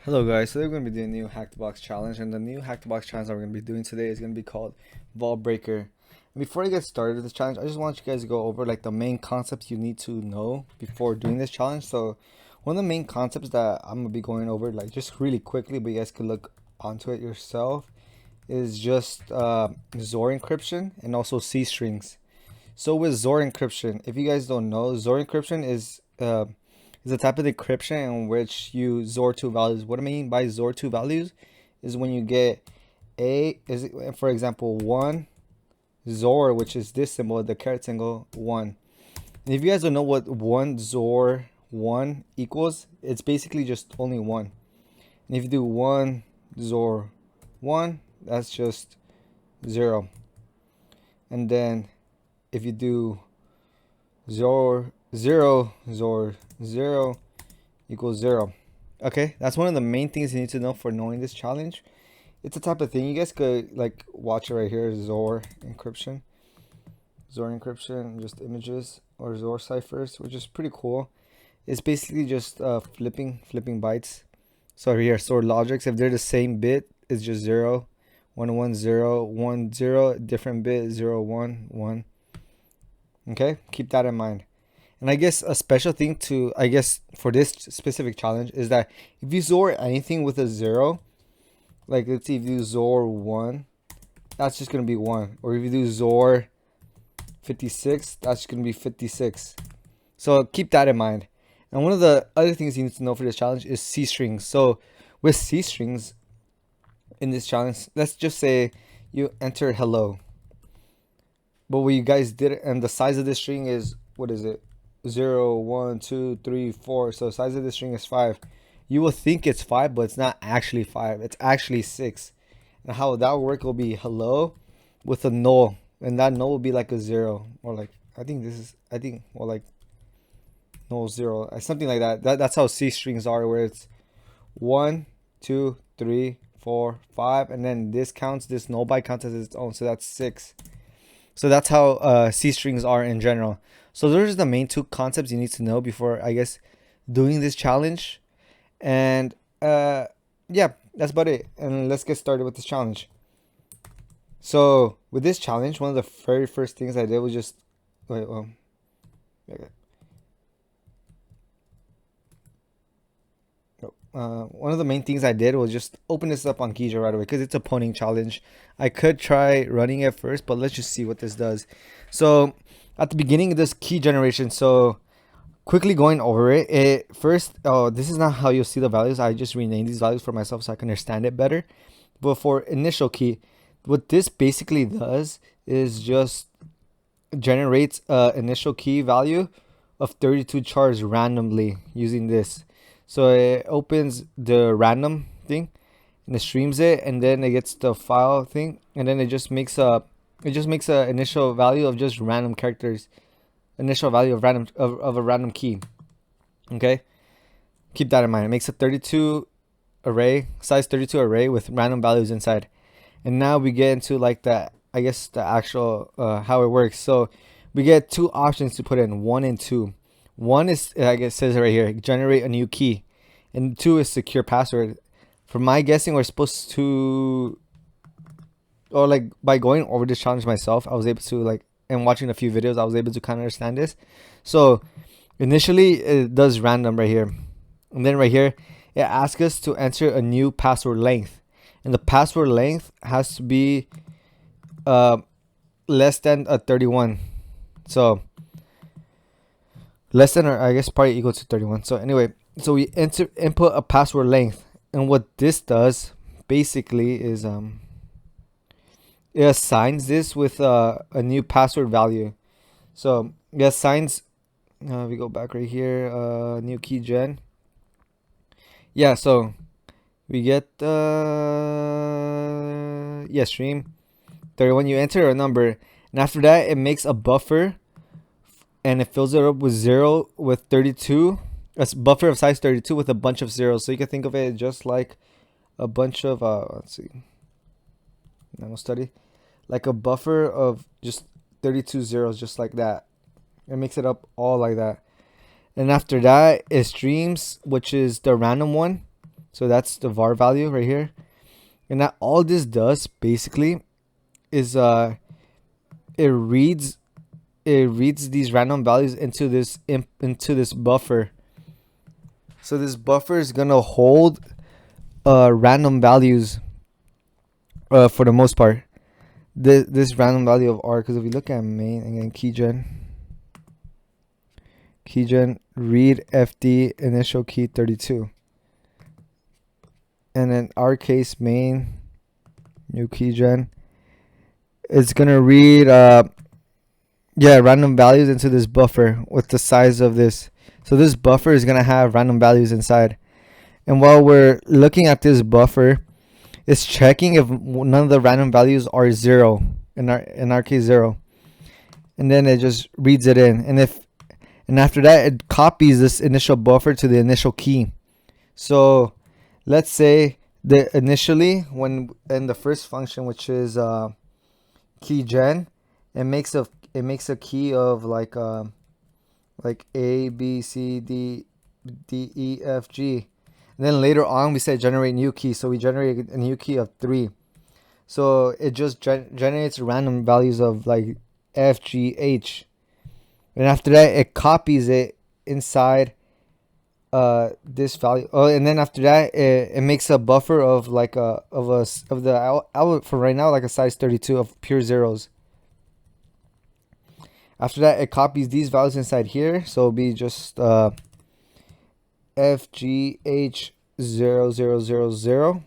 Hello guys, so we're going to be doing a new Hack the Box challenge, and the new Hack the Box challenge that we're going to be doing today is going to be called Vault Breaker. And before I get started with this challenge, I just want you guys to go over like the main concepts you need to know before doing this challenge. So one of the main concepts that I'm going to be going over like just really quickly, but you guys can look onto it yourself, is just Zor encryption and also C strings. So with Zor encryption, if you guys don't know, Zor encryption is a type of encryption in which you Zor two values. What I mean by Zor two values is when you get for example, one Zor, which is this symbol, the caret symbol, one. And if you guys don't know what one Zor one equals, it's basically just only one. And if you do one Zor one, that's just zero. And then if you do Zor 0 Zor 0 equals 0. Okay, that's one of the main things you need to know for knowing this challenge. It's a type of thing you guys could like watch it right here. Zor encryption, just images, or Zor ciphers, which is pretty cool. It's basically just flipping bytes. So here, Zor logics, if they're the same bit, it's just 0 1 1 0 1 0, different bit 0 1 1. Okay, keep that in mind. And I guess a special thing to, I guess, for this specific challenge is that if you Zor anything with a 0, like let's see if you do Zor 1, that's just going to be 1. Or if you do Zor 56, that's going to be 56. So keep that in mind. And one of the other things you need to know for this challenge is C strings. So with C strings in this challenge, let's just say you enter hello. But what you guys did, and the size of this string is, what is it? 0 1 2 3 4. So the size of the string is 5. You will think it's 5, but it's not actually 5, it's actually 6. And how that will work will be hello with a null, and that null will be like a 0, or like like null 0, something like that. That's how C strings are, where it's 1 2 3 4 5, and then this null byte counts as its own, so that's 6. So that's how C strings are in general. So those are the main two concepts you need to know before, I guess, doing this challenge. And yeah, that's about it. And let's get started with this challenge. So with this challenge, one of the very first things I did was just okay. One of the main things I did was just open this up on Keija right away because it's a pwning challenge. I could try running it first, but let's just see what this does. So at the beginning of this key generation, so quickly going over it, first, this is not how you'll see the values. I just renamed these values for myself so I can understand it better. But for initial key, what this basically does is just generates initial key value of 32 chars randomly using this. So it opens the random thing and it streams it, and then it gets the file thing, and then it just makes a initial value of just random characters, initial value of a random key. Okay, keep that in mind. It makes a 32 array, size 32 array with random values inside. And now we get into like the, I guess, the actual how it works. So we get two options to put in, 1 and 2. 1 is, I guess, says right here, generate a new key, and 2 is secure password. From my guessing, we're supposed to, or like by going over this challenge myself, I was able to like, and watching a few videos, I was able to kind of understand this. So initially it does random right here, and then right here it asks us to enter a new password length, and the password length has to be less than a 31. So less than, or I guess probably equal to 31. So anyway, so we input a password length, and what this does basically is it assigns this with a new password value. So it assigns, we go back right here, new key gen. Yeah, so we get stream 31. You enter a number, and after that it makes a buffer, and it fills it up with 0 with 32, a buffer of size 32 with a bunch of zeros. So you can think of it just like a bunch of let's see, nano study, like a buffer of just 32 zeros, just like that. It makes it up all like that. And after that, it streams, which is the random one, So that's the var value right here. And now all this does basically is it reads these random values into this buffer. So this buffer is gonna hold random values for the most part. This random value of r, because if we look at main and then keygen read fd initial key 32, and then our case main new keygen, it's gonna read random values into this buffer with the size of this. So this buffer is gonna have random values inside, and while we're looking at this buffer, it's checking if none of the random values are 0, in our case 0, and then it just reads it in, and after that it copies this initial buffer to the initial key. So let's say that initially when in the first function, which is keygen, it makes a key of like A, B, C, D, E, F, G. And then later on we said generate new key, so we generate a new key of 3. So it just generates random values of like F, G, H. And after that it copies it inside this value. Oh, and then after that it makes a buffer of like of the output for right now, like a size 32 of pure zeros. After that it copies these values inside here, so it'll be just F, G, H 0, 0, 0, 0.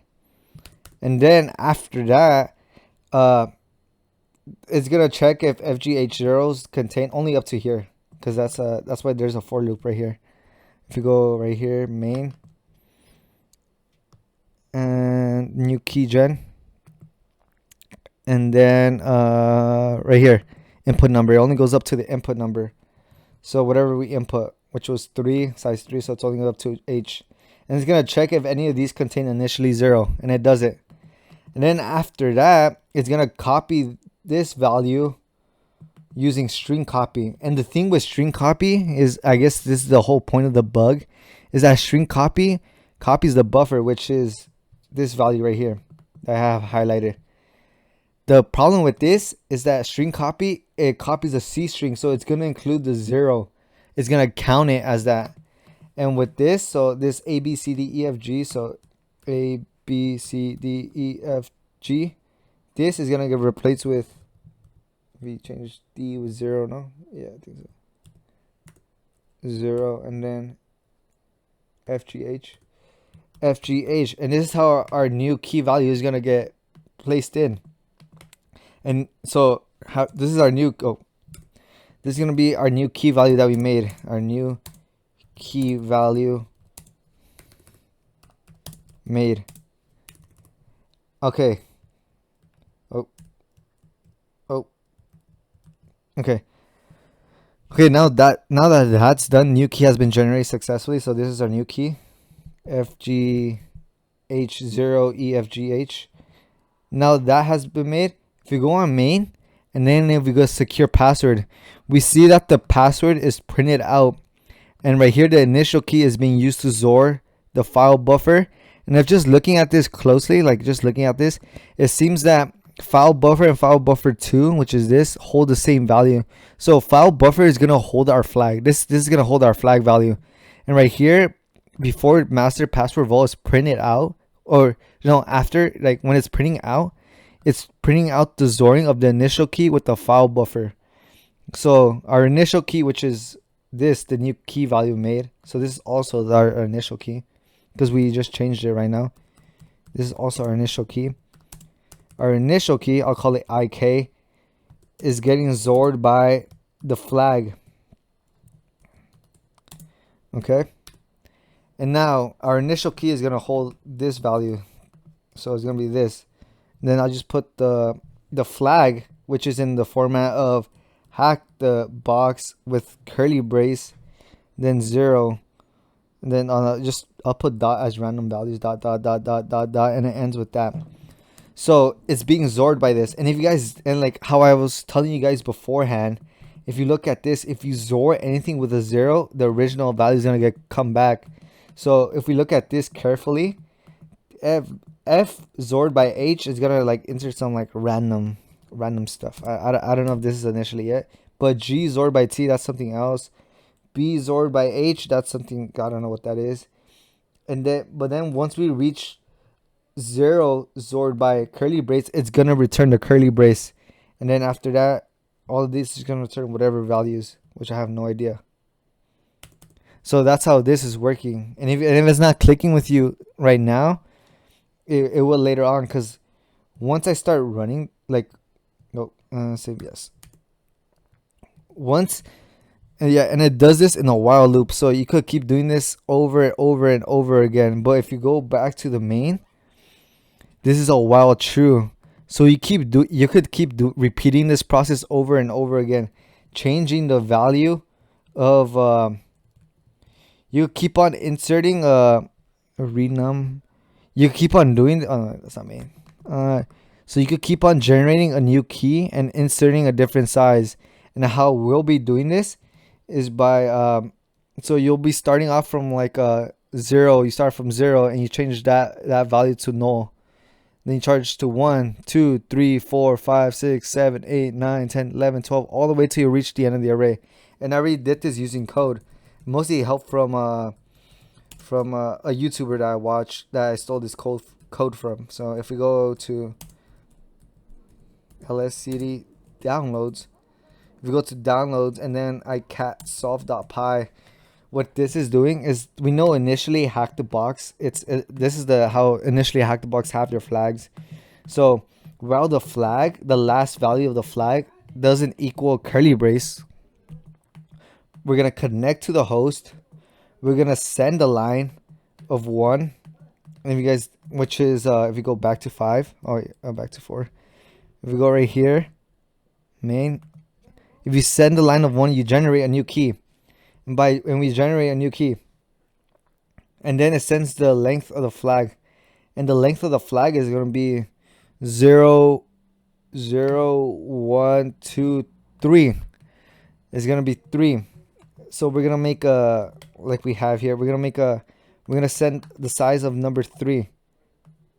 And then after that it's gonna check if F, G, H zeros contain only up to here, because that's why there's a for loop right here. If you go right here, main and new keygen, and then right here input number, it only goes up to the input number. So whatever we input, which was 3, size 3, so it's only up to H. And it's going to check if any of these contain initially 0, and it does it. And then after that, it's going to copy this value using string copy. And the thing with string copy is, I guess this is the whole point of the bug, is that string copy copies the buffer, which is this value right here that I have highlighted. The problem with this is that string copy, it copies a C string, so it's going to include the 0. It's going to count it as that. And with this, so this A, B, C, D, E, F, G, so A, B, C, D, E, F, G, this is going to get replaced with, we change D with 0, no? Yeah, I think so. 0, and then F, G, H. F, G, H. And this is how our new key value is going to get placed in. And so this is our new, this is going to be our new key value that we made. Our new key value made. Okay. Okay. Okay, now that that's done, new key has been generated successfully. So this is our new key. FGH0 EFGH. Now that has been made. If you go on main, and then if we go secure password, we see that the password is printed out. And right here, the initial key is being used to XOR the file buffer. And if just looking at this closely, like just looking at this, it seems that file buffer and file buffer 2, which is this, hold the same value. So file buffer is going to hold our flag. This is going to hold our flag value. And right here, before master password vault is printed out, or after, like when it's printing out the XORing of the initial key with the file buffer. So our initial key, which is this, the new key value made. So this is also our initial key, because we just changed it right now. This is also our initial key. Our initial key, I'll call it IK, is getting XORed by the flag. Okay. And now our initial key is going to hold this value. So it's going to be this. And then I'll just put the flag, which is in the format of hack the box with curly brace, then 0. And then I'll put dot as random values, dot, dot, dot, dot, dot, dot, and it ends with that. So it's being XORed by this. And if you guys, and like how I was telling you guys beforehand, if you look at this, if you XOR anything with a 0, the original value is going to come back. So if we look at this carefully, F XORed by H is gonna like insert some like random stuff. I don't know if this is initially yet, but G XORed by T, that's something else. B XORed by H, that's something, I don't know what that is. And then but then once we reach 0 XORed by curly brace, it's gonna return the curly brace, and then after that, all of this is gonna return whatever values, which I have no idea. So that's how this is working. And if it's not clicking with you right now, it will later on, because once I start running, like, no, save yes. Once, yeah, and it does this in a while loop, so you could keep doing this over and over and over again. But if you go back to the main, this is a while true. So you could keep repeating this process over and over again, changing the value of you keep on inserting a renum. You keep on doing. That's not main. So you could keep on generating a new key and inserting a different size. And how we'll be doing this is by so you'll be starting off from like 0. You start from 0 and you change that value to null. Then you charge to 1, 2, 3, 4, 5, 6, 7, 8, 9, 10, 11, 12, all the way till you reach the end of the array. And I already did this using code. Mostly help from a YouTuber that I watched that I stole this code from. So if we go to lscd downloads, if we go to downloads and then I cat solve.py, what this is doing is, we know initially hack the box. This is how initially hack the box have their flags. So while the last value of the flag doesn't equal curly brace, we're gonna connect to the host. We're gonna send a line of 1, and if you guys, which is if you go back to 5, back to 4. If we go right here, main. If you send a line of 1, you generate a new key. And we generate a new key, and then it sends the length of the flag, and the length of the flag is going to be 0, 0, 1, 2, 3. It's going to be 3. So we're going to make a, like we have here, we're going to send the size of number 3,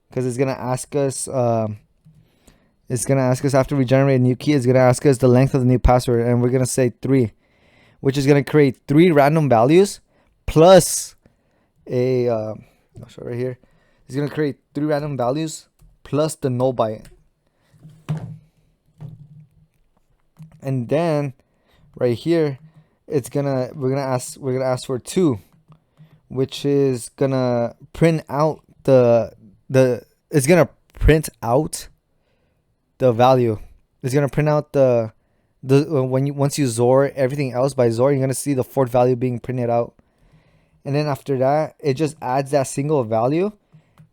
because it's going to ask us after we generate a new key, it's going to ask us the length of the new password, and we're going to say 3. Which is going to create 3 random values plus I'll show right here. It's going to create 3 random values plus the null byte. And then right here, we're gonna ask for 2, which is gonna print out it's gonna print out the value. It's gonna print out once you XOR everything else by XOR, you're gonna see the 4th value being printed out, and then after that, it just adds that single value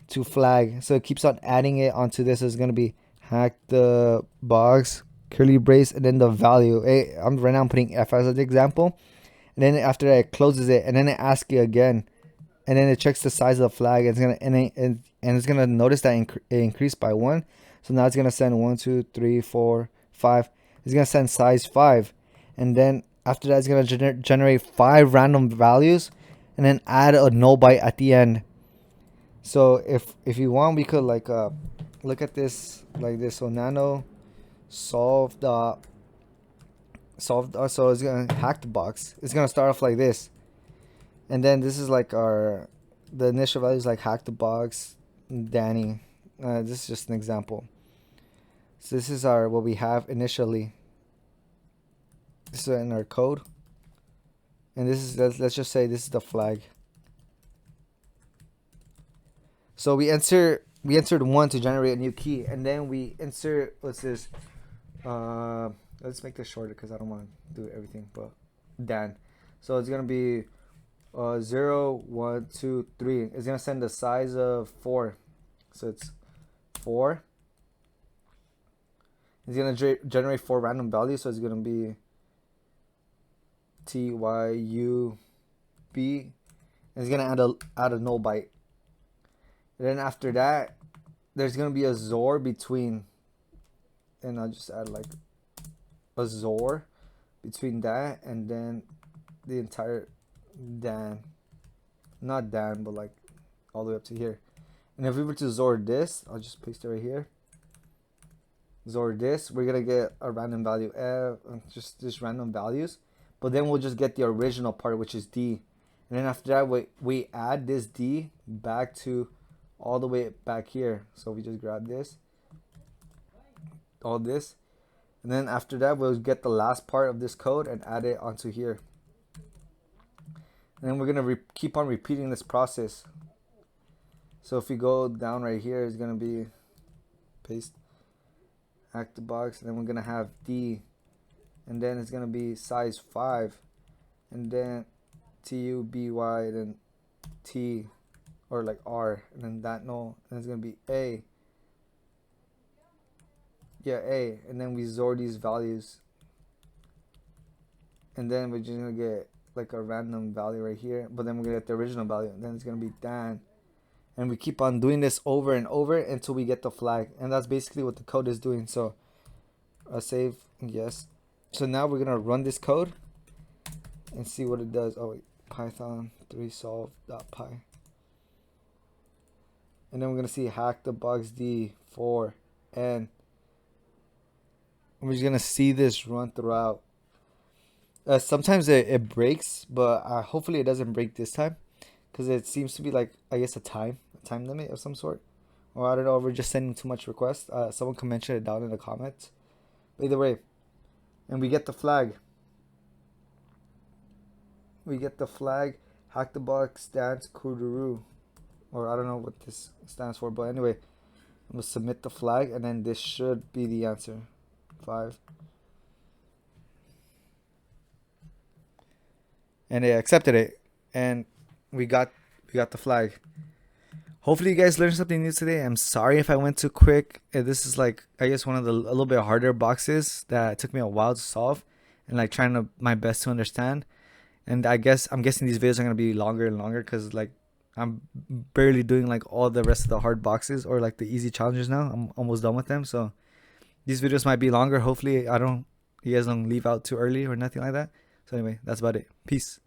to flag. So it keeps on adding it onto this. It's gonna be hack the box, curly brace, and then the value. Right now I'm putting F as an example, and then after that it closes it, and then it asks you again, and then it checks the size of the flag. It's gonna and it's gonna notice that it increased by 1. So now it's gonna send 1, 2, 3, 4, 5. It's going to send size 5. And then after that, it's going to generate 5 random values and then add a null byte at the end. So if you want, we could like look at this like this. So nano solve so it's going to hack the box. It's going to start off like this. And then this is like the initial value is like hack the box, Danny. This is just an example. So this is what we have initially. This is in our code, and this is let's just say this is the flag. So we entered 1 to generate a new key, and then we insert, what's this? Let's make this shorter because I don't want to do everything. But Dan, so it's gonna be 0, 1, 2, 3. It's gonna send the size of 4, so it's 4. It's gonna generate 4 random values, so it's gonna be TYUB. It's gonna add a null byte. And then after that, there's gonna be a XOR between, and I'll just add like a XOR between that and then the entire Dan, not Dan, but like all the way up to here. And if we were to XOR this, I'll just paste it right here. XOR this, we're gonna get a random value f, just random values. But then we'll just get the original part, which is d. And then after that, we add this d back to all the way back here. So we just grab this, all this. And then after that, we'll get the last part of this code and add it onto here. And then we're gonna keep on repeating this process. So if we go down right here, it's gonna be paste, hack the box, and then we're gonna have D, and then it's gonna be size 5, and then TUBY, then T, or like R, and then that null, and it's gonna be A. Yeah, A, and then we XOR these values, and then we're just gonna get like a random value right here, but then we're gonna get the original value, and then it's gonna be Dan. And we keep on doing this over and over until we get the flag. And that's basically what the code is doing. So save, yes. So now we're gonna run this code and see what it does. Oh wait, python 3solve.py. And then we're gonna see hack the box D 4 and we're just gonna see this run throughout. Sometimes it breaks, but hopefully it doesn't break this time, because it seems to be like, I guess, a time limit of some sort, or I don't know if we're just sending too much requests. Someone can mention it down in the comments. But either way, and we get the flag. Hack the box dance kuduru, or I don't know what this stands for, but anyway, we'll submit the flag, and then this should be the answer. 5. And they accepted it, and we got the flag. Hopefully you guys learned something new today. I'm sorry if I went too quick. This is like, I guess, one of the a little bit harder boxes that took me a while to solve, and like trying to my best to understand. And I'm guessing these videos are gonna be longer and longer, because like I'm barely doing like all the rest of the hard boxes or like the easy challenges now. I'm almost done with them, so these videos might be longer. Hopefully you guys don't leave out too early or nothing like that. So anyway, that's about it. Peace.